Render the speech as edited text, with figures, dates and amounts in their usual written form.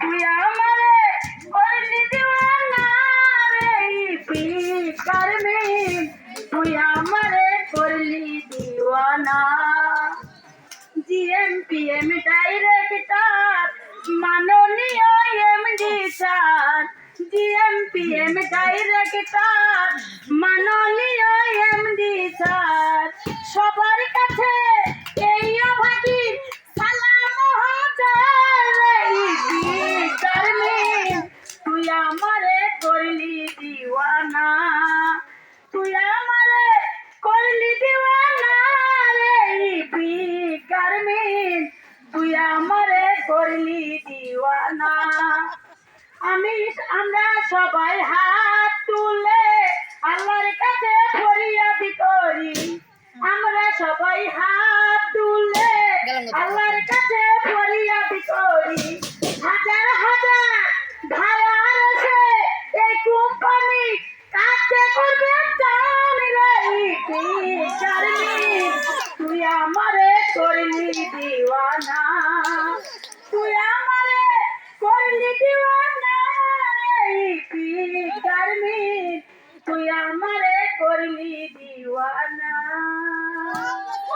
তুই আমারে করলি দিওয়ানা রে পিকার মিন তুই আমারে করলি দিওয়ানা জিএমপিএম ডাইরেক্টর মাননীয় এমডি স্যার জিএমপিএম ডাইরেক্টর মাননীয় এমডি স্যার সবার কাছে এই অভাগীর সালাম হাজার তুই আমারে করলি দিওয়ানা তুই আমারে করলি দিওয়ানা রে পিকার মিন তুই আমারে করলি দিওয়ানা আমরা সবাই হাত তুলে আল্লাহর কাছে ফরিয়াদি করি আমরা সবাই হাত তুলে আল্লাহর কাছে ফরিয়াদি করি